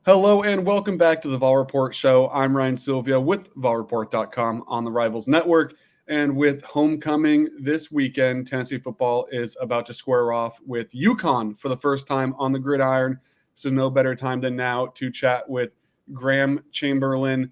Hello and welcome back to the VolReport show. I'm Ryan Sylvia with VolReport.com on the Rivals Network. And with homecoming this weekend, Tennessee football is about to square off with UConn for the first time on the gridiron. So no better time than now to chat with Graham Chamberlain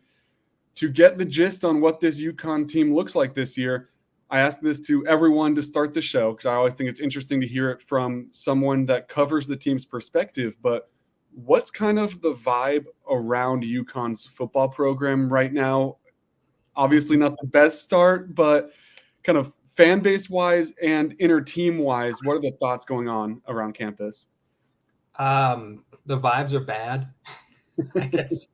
to get the gist on what this UConn team looks like this year. I ask this to everyone to start the show because I always think it's interesting to hear it from someone that covers the team's perspective. But what's kind of the vibe around UConn's football program right now? Obviously not the best start, but kind of fan base wise and inner team wise, what are the thoughts going on around campus? The vibes are bad. I guess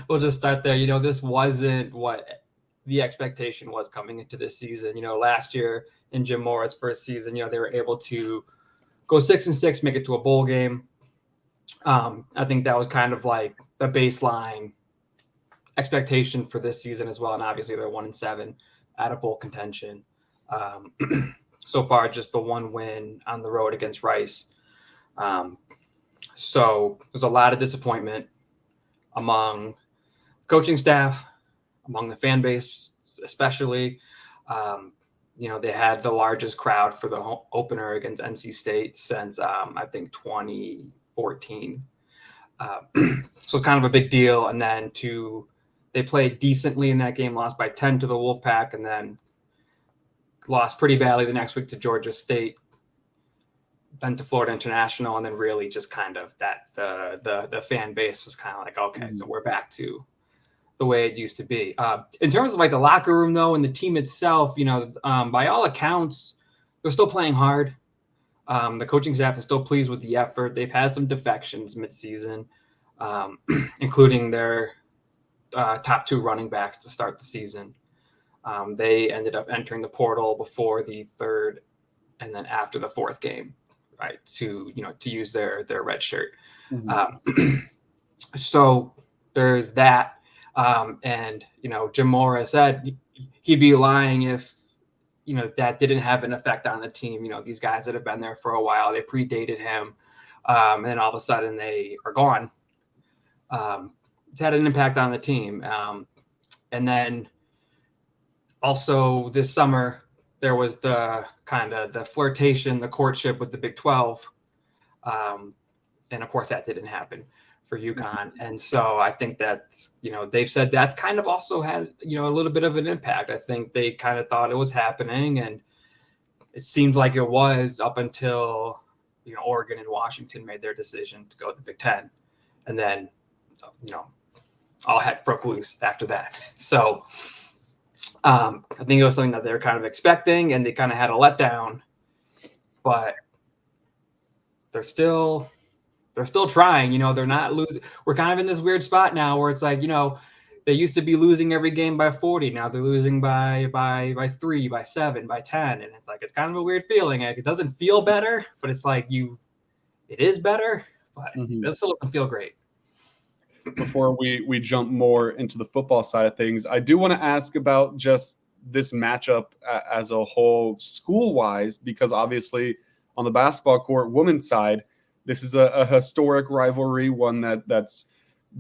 we'll just start there. This wasn't what the expectation was coming into this season. Last year in Jim Mora's first season, they were able to go 6-6, make it to a bowl game. I think that was kind of like the baseline expectation for this season as well. And obviously they're 1-7 out of bowl contention. So far, just the one win on the road against Rice. So there's a lot of disappointment among coaching staff, among the fan base, especially. They had the largest crowd for the opener against NC State since, I think, 2014. So it's kind of a big deal. And then they played decently in that game, lost by 10 to the Wolfpack, and then lost pretty badly the next week to Georgia State, then to Florida International, and then really just kind of that the fan base was kind of like, okay, so we're back to the way it used to be. In terms of like the locker room though, and the team itself, by all accounts, they're still playing hard. The coaching staff is still pleased with the effort. They've had some defections midseason, including their top two running backs to start the season. They ended up entering the portal before the third and then after the fourth game, right, to use their red shirt. So there's that. And Jim Mora said he'd be lying if that didn't have an effect on the team. These guys that have been there for a while, they predated him, and then all of a sudden they are gone. It's had an impact on the team. And then also this summer, there was the kind of the flirtation, the courtship with the Big 12. And of course that didn't happen for UConn. And so I think that's, they've said that's kind of also had, a little bit of an impact. I think they kind of thought it was happening, and it seemed like it was up until, Oregon and Washington made their decision to go with the Big 10. And then, all heck broke loose after that. So I think it was something that they were kind of expecting, and they kind of had a letdown, but they're still trying. They're not losing. We're kind of in this weird spot now where it's like, they used to be losing every game by 40. Now they're losing by 3, by 7, by 10. And it's like, it's kind of a weird feeling. Like, it doesn't feel better, but it's like it is better, but it still doesn't feel great. Before we jump more into the football side of things, I do want to ask about just this matchup as a whole school-wise, because obviously on the basketball court women's side, this is a historic rivalry, one that's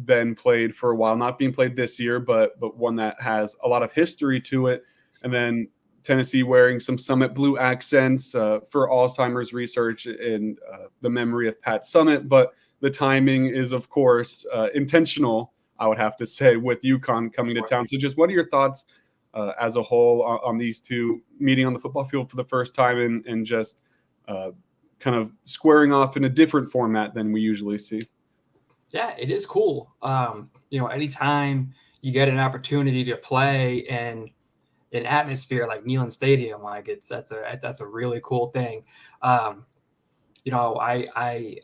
been played for a while, not being played this year, but one that has a lot of history to it. And then Tennessee wearing some Summit blue accents for Alzheimer's research in the memory of Pat Summit, but the timing is, of course, intentional, I would have to say, with UConn coming to town. So just what are your thoughts as a whole on these two meeting on the football field for the first time and just kind of squaring off in a different format than we usually see? Yeah, it is cool. Anytime you get an opportunity to play in an atmosphere like Neyland Stadium, like that's a really cool thing. I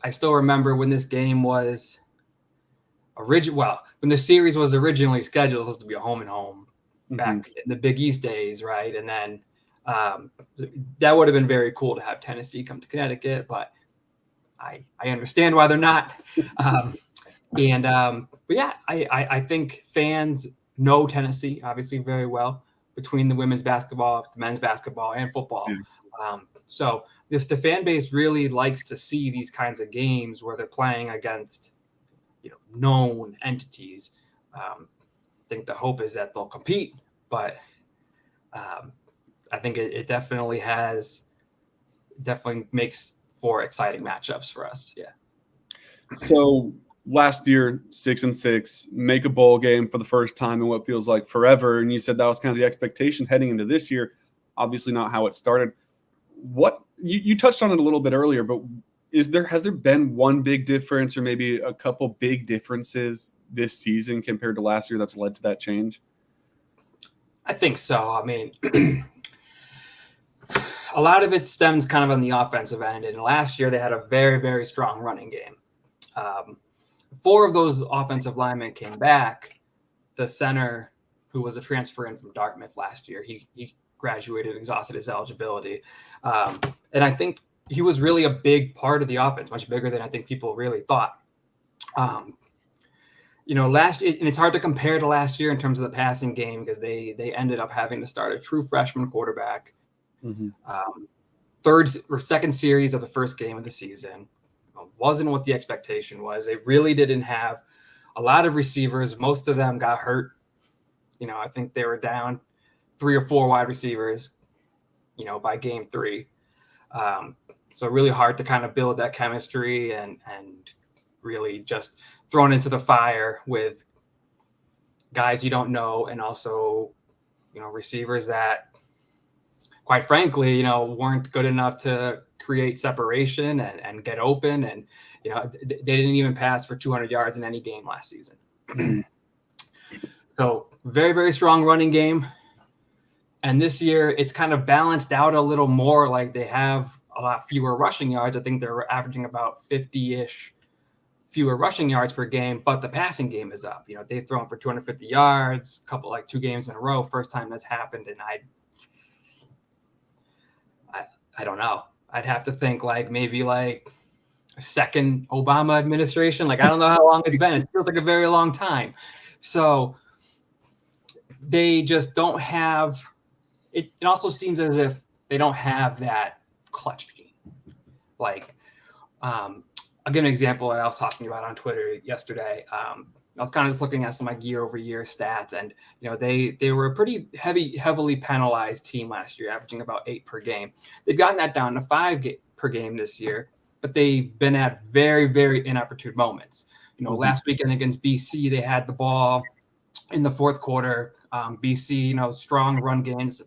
still remember when this game was when the series was originally scheduled, it was supposed to be a home and home back in the Big East days, right? And then that would have been very cool to have Tennessee come to Connecticut, but I understand why they're not. But yeah, I think fans know Tennessee obviously very well between the women's basketball, the men's basketball, and football. So if the fan base really likes to see these kinds of games where they're playing against known entities. I think the hope is that they'll compete, but I think it definitely makes for exciting matchups for us. Yeah. So last year, 6-6, make a bowl game for the first time in what feels like forever. And you said that was kind of the expectation heading into this year. Obviously not how it started. What you touched on it a little bit earlier, but has there been one big difference or maybe a couple big differences this season compared to last year that's led to that change? I think so. I mean, a lot of it stems kind of on the offensive end. And last year they had a very, very strong running game. 4 of those offensive linemen came back. The center, who was a transfer in from Dartmouth last year, he graduated, exhausted his eligibility. And I think he was really a big part of the offense, much bigger than I think people really thought. Last year, and it's hard to compare to last year in terms of the passing game because they ended up having to start a true freshman quarterback. Mm-hmm. Second series of the first game of the season. Wasn't what the expectation was. They really didn't have a lot of receivers. Most of them got hurt. I think they were down 3 or 4 wide receivers, by game 3. So really hard to kind of build that chemistry and really just thrown into the fire with guys you don't know, and also, receivers that, quite frankly, weren't good enough to create separation and get open. And, they didn't even pass for 200 yards in any game last season. So very, very strong running game. And this year it's kind of balanced out a little more. Like they have a lot fewer rushing yards. I think they're averaging about 50-ish fewer rushing yards per game, but the passing game is up. They've thrown for 250 yards, 2 games in a row. First time that's happened. And I don't know. I'd have to think maybe a second Obama administration. I don't know how long it's been. It feels like a very long time. So they just don't have it. It also seems as if they don't have that clutch gene. I'll give an example that I was talking about on Twitter yesterday. I was kind of just looking at some year-over-year stats, and they were a pretty heavily penalized team last year, averaging about 8 per game. They've gotten that down to 5 per game this year, but they've been at very, very inopportune moments. Last weekend against BC, they had the ball in the fourth quarter. BC, strong run games.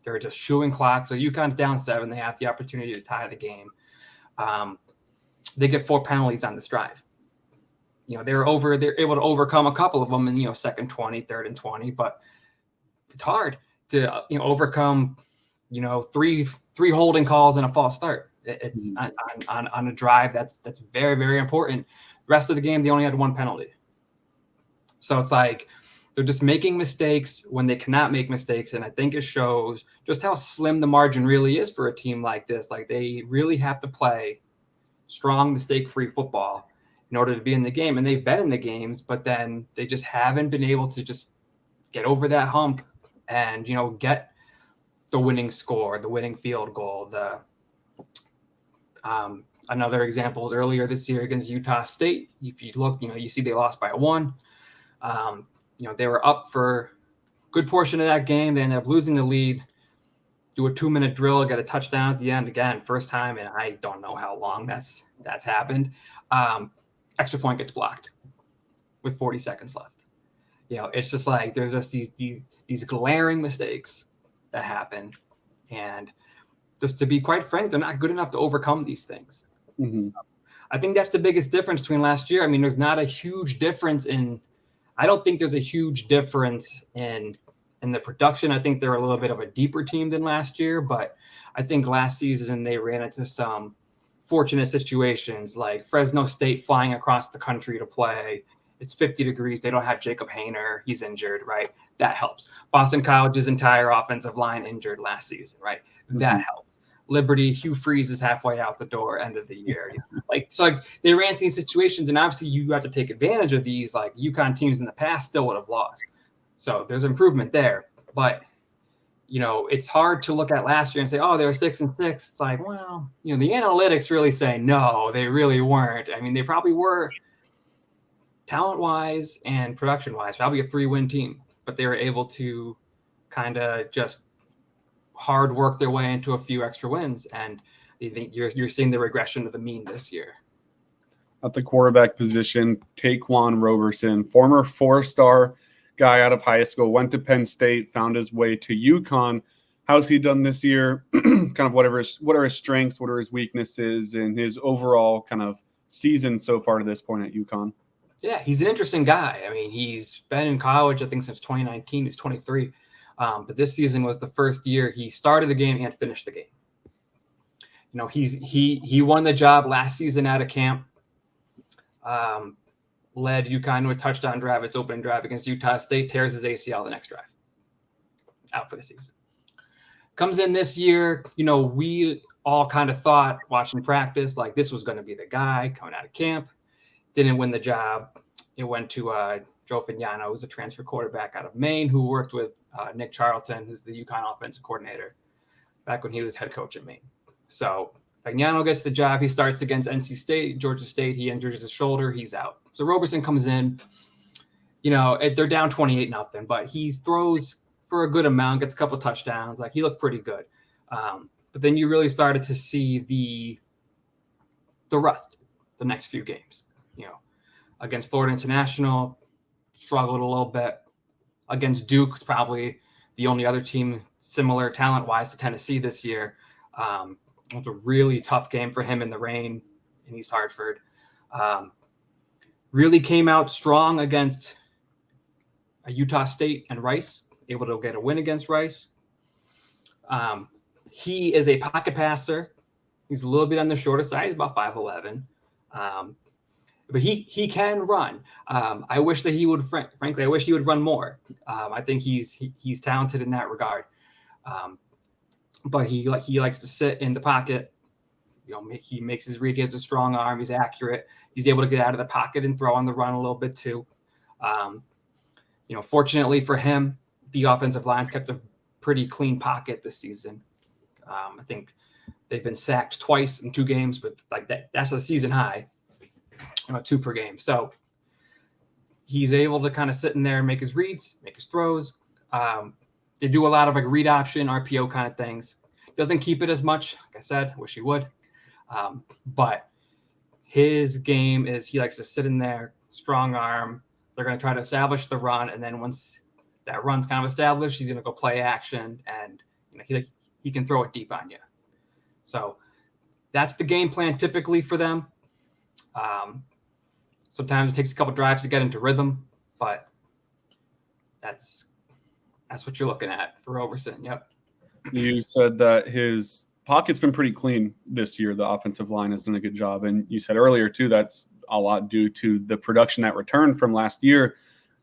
They're just chewing clock. So UConn's down 7. They have the opportunity to tie the game. They get 4 penalties on this drive. They're able to overcome a couple of them in, second 20, third and 20, but it's hard to, overcome, 3 holding calls and a false start. It's on a drive that's very, very important. The rest of the game, they only had 1 penalty. So it's they're just making mistakes when they cannot make mistakes. And I think it shows just how slim the margin really is for a team like this. They really have to play strong, mistake-free football in order to be in the game. And they've been in the games, but then they just haven't been able to just get over that hump and, get the winning score, the winning field goal. Another example is earlier this year against Utah State. If you look, you see they lost by 1. They were up for a good portion of that game. They ended up losing the lead. Do a 2-minute drill, get a touchdown at the end again, first time, and I don't know how long that's happened. Extra point gets blocked with 40 seconds left. It's just there's just these glaring mistakes that happen, and just to be quite frank, they're not good enough to overcome these things. Mm-hmm. I think that's the biggest difference between last year. I mean, there's not a huge difference I don't think there's a huge difference in the production. I think they're a little bit of a deeper team than last year, but I think last season they ran into some fortunate situations, like Fresno State flying across the country to play. It's 50 degrees. They don't have Jacob Hayner. He's injured, right? That helps. Boston College's entire offensive line injured last season, right? That helps. Liberty, Hugh Freeze is halfway out the door, end of the year. They ran into these situations, and obviously you have to take advantage of these. UConn teams in the past still would have lost. So there's improvement there. But, it's hard to look at last year and say, oh, they were 6-6. It's the analytics really say, no, they really weren't. I mean, they probably were talent-wise and production-wise, probably a 3-win team, but they were able to kind of just hard work their way into a few extra wins, and you think you're seeing the regression of the mean this year. At the quarterback position, Taquan Roberson, former 4-star guy out of high school, went to Penn State, found his way to UConn. How's he done this year? Kind of what are his strengths, what are his weaknesses, and his overall kind of season so far to this point at UConn? Yeah, he's an interesting guy. I mean, he's been in college, I think, since 2019. He's 23. But this season was the first year he started the game and finished the game. You know, he won the job last season out of camp. Led UConn to a touchdown drive, its opening drive against Utah State, tears his ACL the next drive. Out for the season. Comes in this year, you know, we all kind of thought watching practice, like this was going to be the guy coming out of camp. Didn't win the job. It went to Joe Fagnano, who's a transfer quarterback out of Maine, who worked with Nick Charlton, who's the UConn offensive coordinator, back when he was head coach at Maine. So Fagnano gets the job. He starts against NC State, Georgia State. He injures his shoulder. He's out. So Roberson comes in. You know, they're down 28-0, but he throws for a good amount, gets a couple touchdowns. Like, he looked pretty good. But then you really started to see the rust the next few games. You know, against Florida International, struggled a little bit. Against Duke, it's probably the only other team similar talent-wise to Tennessee this year. It was a really tough game for him in the rain in East Hartford. Really came out strong against Utah State and Rice, able to get a win against Rice. He is a pocket passer. He's a little bit on the shorter side. He's about 5'11". But he can run. I wish that he would, frankly, I wish he would run more. I think he's talented in that regard. But he likes to sit in the pocket. You know, he makes his read. He has a strong arm. He's accurate. He's able to get out of the pocket and throw on the run a little bit too. You know, fortunately for him, the offensive line's kept a pretty clean pocket this season. I think they've been sacked twice in 2 games, but like that's a season high. You know, 2 per game. So he's able to kind of sit in there and make his reads, make his throws. They do a lot of like read option, RPO kind of things. Doesn't keep it as much. Like I said, wish he would. But his game is he likes to sit in there, strong arm. They're going to try to establish the run. And then once that run's kind of established, he's going to go play action. And you know, he can throw it deep on you. So that's the game plan typically for them. Sometimes it takes a couple drives to get into rhythm, but that's what you're looking at for Roberson. Yep. You said that his pocket's been pretty clean this year. The offensive line has done a good job. And you said earlier, too, that's a lot due to the production that returned from last year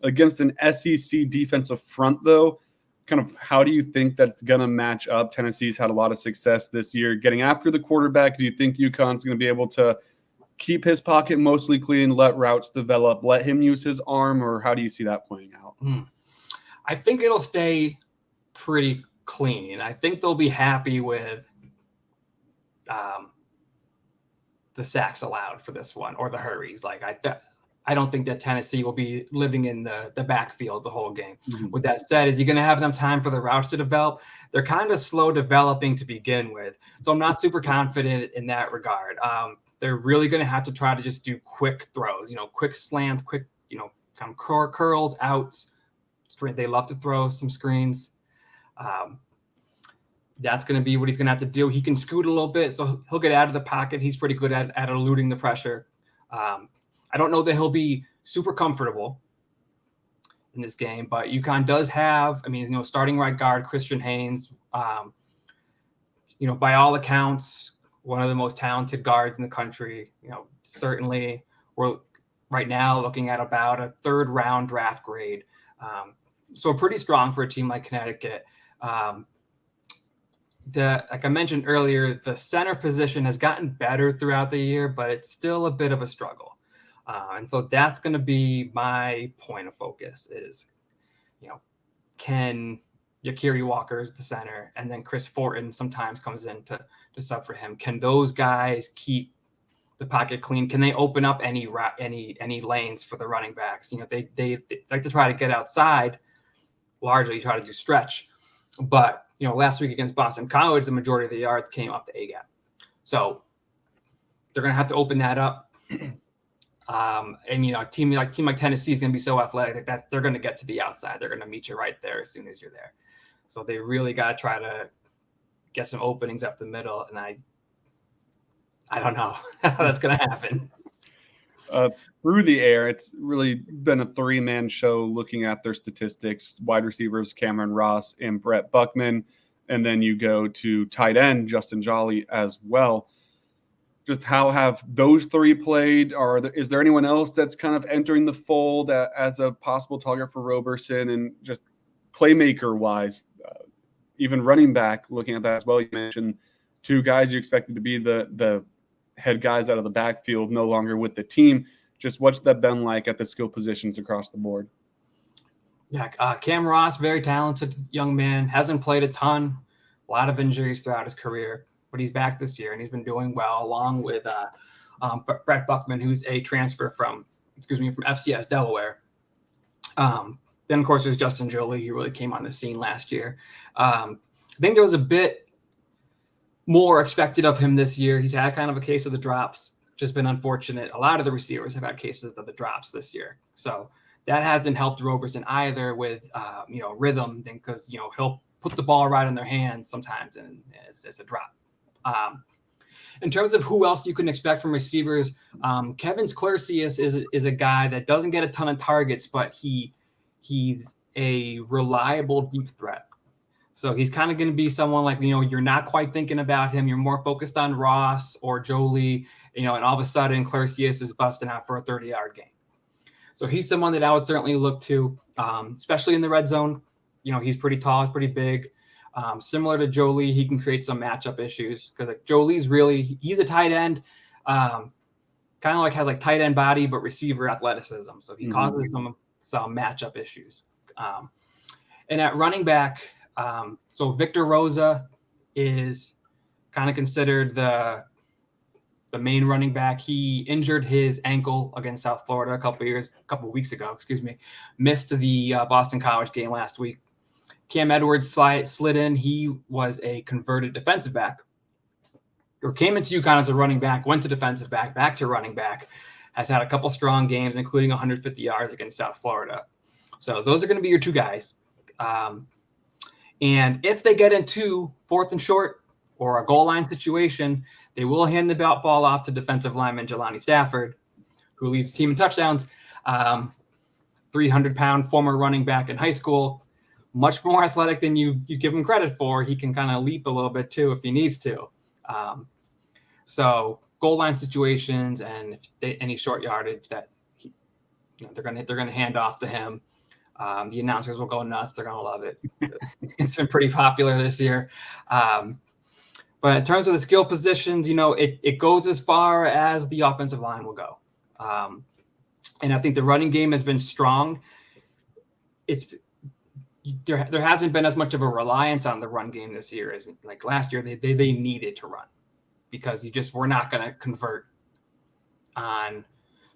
against an SEC defensive front, though. Kind of how do you think that's going to match up? Tennessee's had a lot of success this year getting after the quarterback. Do you think UConn's going to be able to keep his pocket mostly clean, let routes develop, let him use his arm, or how do you see that playing out? I think it'll stay pretty clean. I think they'll be happy with the sacks allowed for this one or the hurries. Like I don't think that Tennessee will be living in the backfield the whole game. Mm-hmm. With that said, is he going to have enough time for the routes to develop? They're kind of slow developing to begin with, so I'm not super confident in that regard. They're really going to have to try to just do quick throws, you know, quick slants, quick, you know, kind of curls, outs. They love to throw some screens. That's going to be what he's going to have to do. He can scoot a little bit, so he'll get out of the pocket. He's pretty good at eluding the pressure. I don't know that he'll be super comfortable in this game, but UConn does have, I mean, you know, starting right guard, Christian Haynes, you know, by all accounts, one of the most talented guards in the country. You know, certainly we're right now looking at about a 3rd round draft grade. So pretty strong for a team like Connecticut. Like I mentioned earlier, the center position has gotten better throughout the year, but it's still a bit of a struggle. And so that's going to be my point of focus is, you know, can Yakiri Walker's the center, and then Chris Fortin sometimes comes in to sub for him. Can those guys keep the pocket clean? Can they open up any lanes for the running backs? They like to try to get outside, largely try to do stretch. But, last week against Boston College, the majority of the yards came off the A-gap. So they're going to have to open that up. A team like Tennessee is going to be so athletic that they're going to get to the outside. They're going to meet you right there as soon as you're there. So they really got to try to get some openings up the middle. And I don't know how that's going to happen. Through the air, it's really been a three-man show looking at their statistics. Wide receivers Cameron Ross and Brett Buckman, and then you go to tight end Justin Jolly as well. Just how have those three played? Is there anyone else that's kind of entering the fold as a possible target for Roberson? And just playmaker-wise, even running back, looking at that as well, you mentioned two guys you expected to be the head guys out of the backfield, no longer with the team. Just what's that been like at the skill positions across the board? Yeah, Cam Ross, very talented young man, hasn't played a ton, a lot of injuries throughout his career, but he's back this year and he's been doing well, along with Brett Buckman, who's a transfer from FCS Delaware. Then, of course, there's Justin Jolie. He really came on the scene last year. I think there was a bit more expected of him this year. He's had kind of a case of the drops, just been unfortunate. A lot of the receivers have had cases of the drops this year. So that hasn't helped Roberson either with, rhythm, because, he'll put the ball right in their hands sometimes and it's a drop. In terms of who else you can expect from receivers, Kevin Sklercius is a guy that doesn't get a ton of targets, but he's a reliable deep threat. So he's kind of going to be someone like, you're not quite thinking about him. You're more focused on Ross or Jolie, and all of a sudden Sklercius is busting out for a 30-yard game. So he's someone that I would certainly look to, especially in the red zone. He's pretty tall, he's pretty big. Similar to Jolie, he can create some matchup issues because Jolie's he's a tight end, kind of like has like tight end body, but receiver athleticism. So he causes some matchup issues. And at running back, so Victor Rosa is kind of considered the main running back. He injured his ankle against South Florida a couple weeks ago, missed the Boston College game last week. Cam Edwards slid in. He was a converted defensive back, or came into UConn as a running back, went to defensive back to running back, has had a couple strong games, including 150 yards against South Florida. So those are going to be your two guys. And if they get into 4th and short or a goal line situation, they will hand the ball off to defensive lineman Jelani Stafford, who leads the team in touchdowns. 300-pound former running back in high school, much more athletic than you give him credit for. He can kind of leap a little bit too if he needs to. So goal line situations and any short yardage that they're gonna hand off to him. The announcers will go nuts. They're gonna love it. It's been pretty popular this year. But in terms of the skill positions, it goes as far as the offensive line will go. And I think the running game has been strong. There hasn't been as much of a reliance on the run game this year as like last year. They needed to run because you just were not going to convert on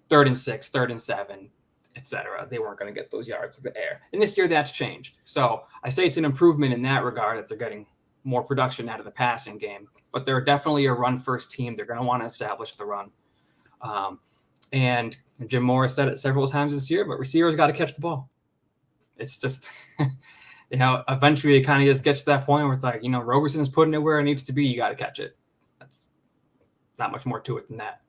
3rd and 6, 3rd and 7, etc. They weren't going to get those yards in the air. And this year that's changed. So I say it's an improvement in that regard that they're getting more production out of the passing game. But they're definitely a run-first team. They're going to want to establish the run. And Jim Morris said it several times this year, but receivers got to catch the ball. It's just, eventually it kind of just gets to that point where it's like, Roberson's putting it where it needs to be. You got to catch it. That's not much more to it than that.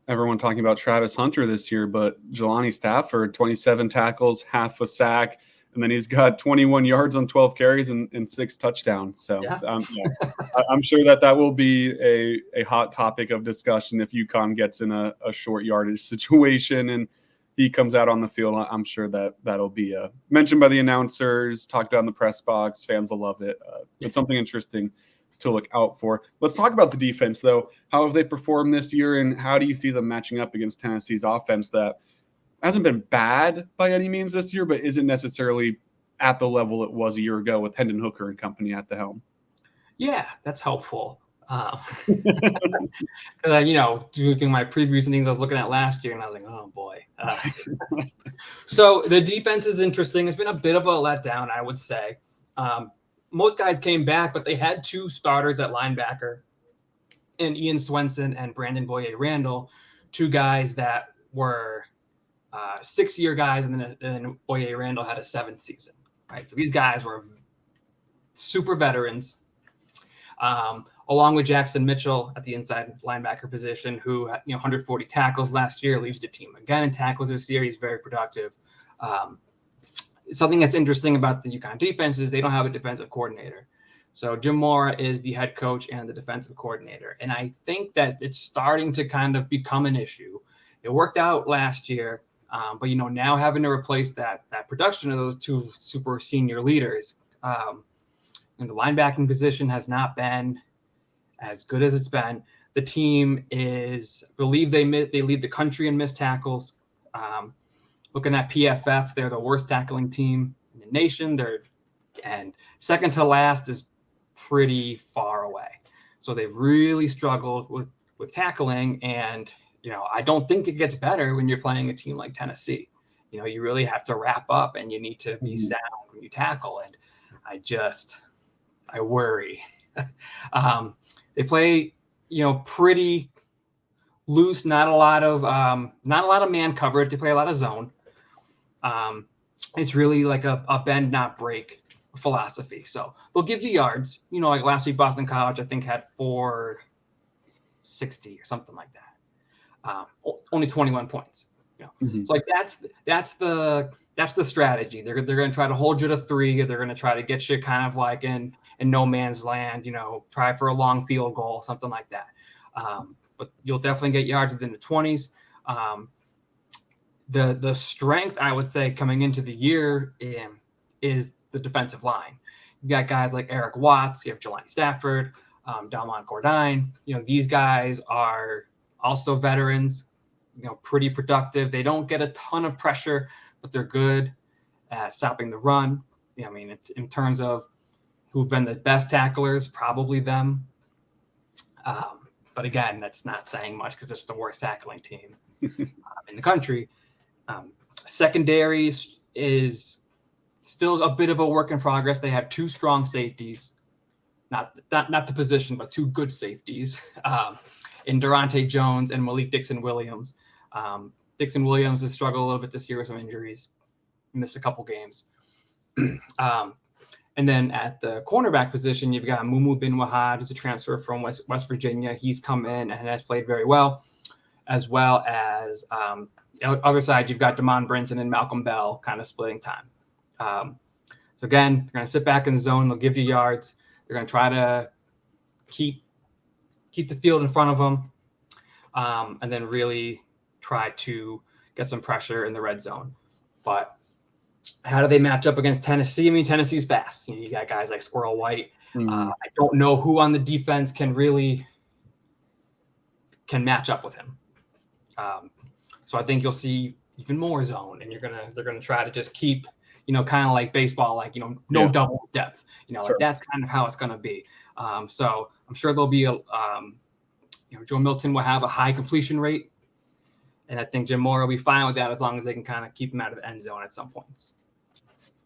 Everyone talking about Travis Hunter this year, but Jelani Stafford, 27 tackles, half a sack, and then he's got 21 yards on 12 carries and 6 touchdowns. So yeah. I'm sure that will be a hot topic of discussion if UConn gets in a short yardage situation and he comes out on the field. I'm sure that'll be mentioned by the announcers, talked about in the press box. Fans will love it. It's something interesting to look out for. Let's talk about the defense, though. How have they performed this year, and how do you see them matching up against Tennessee's offense that hasn't been bad by any means this year, but isn't necessarily at the level it was a year ago with Hendon Hooker and company at the helm? Yeah, that's helpful. You know, doing my previews and things I was looking at last year, and I was like, oh boy. So the defense is interesting. It's been a bit of a letdown, I would say. Most guys came back, but they had 2 starters at linebacker, and Ian Swenson and Brandon Boyer-Randall, 2 guys that were 6-year guys, and then Boyer-Randall had a 7th season. Right, so these guys were super veterans. Along with Jackson Mitchell at the inside linebacker position, who had 140 tackles last year, leads the team again in tackles this year. He's very productive. Something that's interesting about the UConn defense is they don't have a defensive coordinator. So Jim Mora is the head coach and the defensive coordinator. And I think that it's starting to kind of become an issue. It worked out last year, but now having to replace that production of those 2 super senior leaders, and the linebacking position has not been as good as it's been. The team is, I believe they lead the country in missed tackles. Looking at PFF, they're the worst tackling team in the nation. And second to last is pretty far away. So they've really struggled with tackling. And, I don't think it gets better when you're playing a team like Tennessee. You really have to wrap up and you need to be sound when you tackle. And I worry. They play, pretty loose, not a lot of man coverage. They play a lot of zone. It's really like a bend, not break philosophy. So they'll give you yards. Like last week, Boston College, I think, had 460 or something like that. Only 21 points. So like that's the strategy. They're going to try to hold you to 3. They're going to try to get you kind of like in no man's land. Try for a long field goal, something like that. But you'll definitely get yards within the 20s. The strength, I would say, coming into the year is the defensive line. You got guys like Eric Watts. You have Jelani Stafford, Dalmon Gordine. These guys are also veterans. Pretty productive. They don't get a ton of pressure, but they're good at stopping the run. In terms of who've been the best tacklers, probably them. But again, that's not saying much because it's the worst tackling team in the country. Secondary is still a bit of a work in progress. They have 2 strong safeties, not the position, but 2 good safeties. In Durante Jones and Malik Dixon-Williams. Dixon-Williams has struggled a little bit this year with some injuries, missed a couple games. And then at the cornerback position, you've got Mumu Bin Wahad, who's a transfer from West Virginia. He's come in and has played very well, as other side, you've got Damon Brinson and Malcolm Bell kind of splitting time. So again, they're going to sit back in the zone. They'll give you yards. They're going to try to keep the field in front of them, and then really try to get some pressure in the red zone. But how do they match up against Tennessee? Tennessee's fast. You got guys like Squirrel White. I don't know who on the defense can match up with him. So I think you'll see even more zone, and they're gonna try to just keep, kind of like baseball, like double depth. Like that's kind of how it's gonna be. So I'm sure there'll be Joe Milton will have a high completion rate. And I think Jim Mora will be fine with that as long as they can kind of keep him out of the end zone at some points.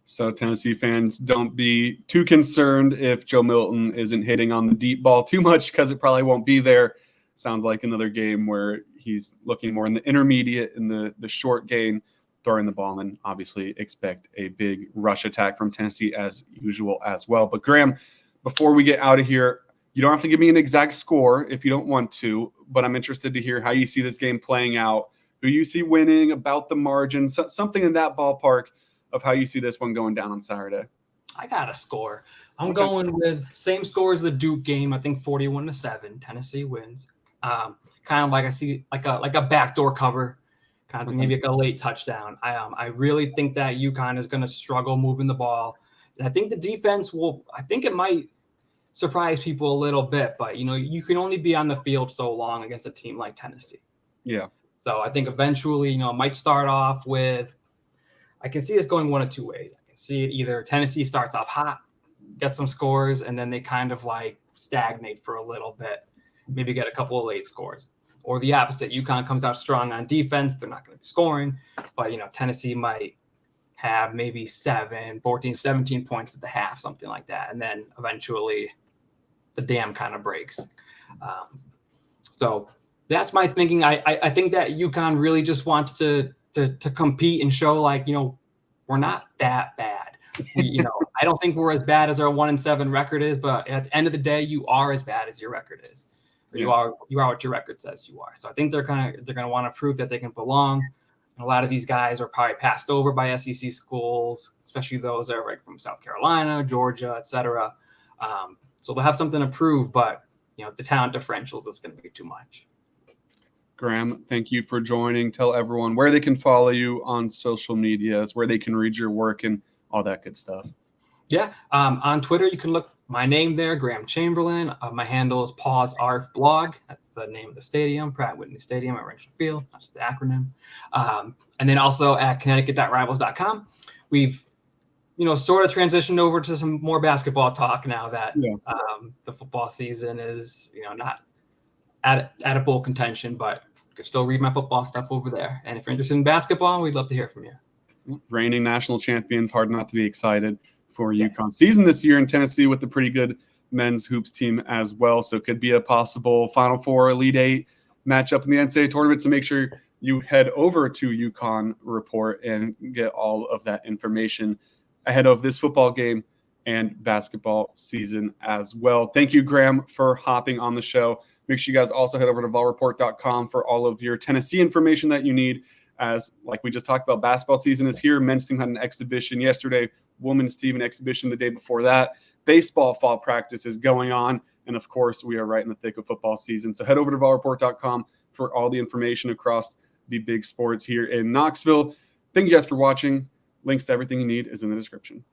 So Tennessee fans, don't be too concerned if Joe Milton isn't hitting on the deep ball too much, because it probably won't be there. Sounds like another game where he's looking more in the intermediate, in the short game, throwing the ball, and obviously expect a big rush attack from Tennessee as usual as well. But Graham, before we get out of here, you don't have to give me an exact score if you don't want to, but I'm interested to hear how you see this game playing out, who you see winning, about the margin, something in that ballpark of how you see this one going down on Saturday. I got a score. I'm going with same score as the Duke game. I think 41-7. Tennessee wins. Kind of like I see like a backdoor cover, kind of maybe like a late touchdown. I really think that UConn is going to struggle moving the ball, and I think the defense will. I think it might surprise people a little bit, but you can only be on the field so long against a team like Tennessee. Yeah. So I think eventually, it might start off with. I can see this going one of two ways. I can see it either Tennessee starts off hot, gets some scores, and then they kind of like stagnate for a little bit, maybe get a couple of late scores. Or the opposite, UConn comes out strong on defense. They're not going to be scoring, but, Tennessee might have maybe 14, 17 points at the half, something like that. And then eventually the dam kind of breaks. So that's my thinking. I think that UConn really just wants to compete and show, like, we're not that bad. I don't think we're as bad as our 1-7 record is, but at the end of the day, you are as bad as your record is. You are what your record says you are. So I think they're going to want to prove that they can belong. And a lot of these guys are probably passed over by SEC schools, especially those that are like from South Carolina, Georgia, etc. So they'll have something to prove, but the talent differentials is going to be too much. Graham, thank you for joining. Tell everyone where they can follow you on social medias, where they can read your work and all that good stuff. Yeah. On Twitter, you can look my name there, Graham Chamberlain. My handle is PausARF Blog. That's the name of the stadium, Pratt Whitney Stadium at Rancho Field. That's the acronym. And then also at Connecticut.rivals.com. We've, sort of transitioned over to some more basketball talk now that the football season is, not at a bowl contention, but you can still read my football stuff over there. And if you're interested in basketball, we'd love to hear from you. Reigning national champions, hard not to be excited for UConn season this year in Tennessee with the pretty good men's hoops team as well. So it could be a possible Final Four, Elite Eight matchup in the NCAA tournament. So make sure you head over to UConn Report and get all of that information ahead of this football game and basketball season as well. Thank you, Graham, for hopping on the show. Make sure you guys also head over to VolReport.com for all of your Tennessee information that you need. As like we just talked about, basketball season is here. Men's team had an exhibition yesterday. Women's team an exhibition the day before that. Baseball fall practice is going on. And of course, we are right in the thick of football season. So head over to VolReport.com for all the information across the big sports here in Knoxville. Thank you guys for watching. Links to everything you need is in the description.